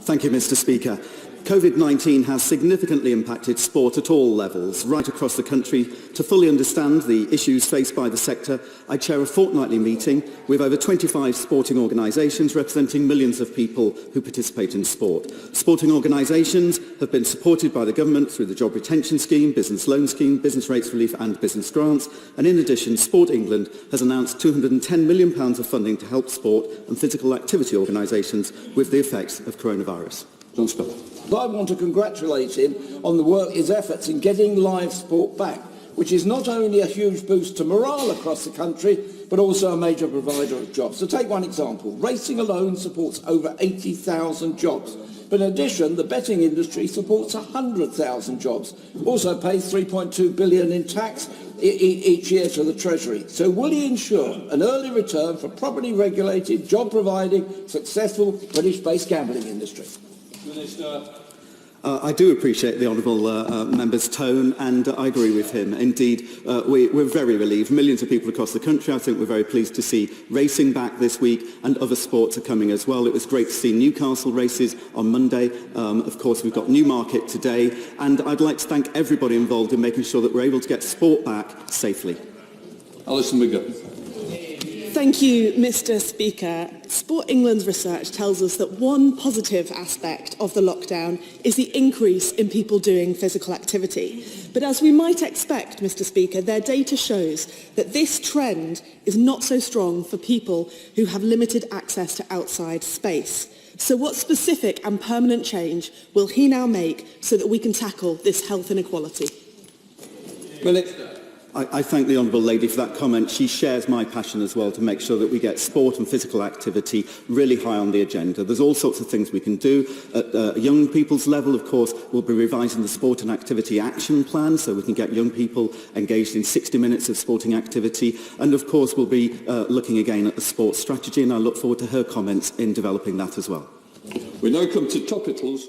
Thank you, Mr. Speaker. COVID-19 has significantly impacted sport at all levels, right across the country. To fully understand the issues faced by the sector, I chair a fortnightly meeting with over 25 sporting organisations representing millions of people who participate in sport. Sporting organisations have been supported by the government through the Job Retention Scheme, Business Loan Scheme, Business Rates Relief and Business Grants. And in addition, Sport England has announced £210 million of funding to help sport and physical activity organisations with the effects of coronavirus. John Spiller. I want to congratulate him on his efforts in getting live sport back, which is not only a huge boost to morale across the country, but also a major provider of jobs. So take one example. Racing alone supports over 80,000 jobs. But in addition, the betting industry supports 100,000 jobs. Also pays $3.2 billion in tax each year to the Treasury. So will he ensure an early return for properly regulated, job-providing, successful British-based gambling industry? Minister. I do appreciate the honourable member's tone, and I agree with him. Indeed, we're very relieved. Millions of people across the country, I think we're very pleased to see racing back this week, and other sports are coming as well. It was great to see Newcastle races on Monday. Of course, we've got Newmarket today, and I'd like to thank everybody involved in making sure that we're able to get sport back safely. Alison McGovern. Thank you, Mr. Speaker. Sport England's research tells us that one positive aspect of the lockdown is the increase in people doing physical activity. But as we might expect, Mr. Speaker, their data shows that this trend is not so strong for people who have limited access to outside space. So what specific and permanent change will he now make so that we can tackle this health inequality? I thank the Honourable Lady for that comment. She shares my passion as well to make sure that we get sport and physical activity really high on the agenda. There's all sorts of things we can do. At young people's level, of course, we'll be revising the Sport and Activity Action Plan so we can get young people engaged in 60 minutes of sporting activity. And of course, we'll be looking again at the sports strategy, and I look forward to her comments in developing that as well. We now come to topicals.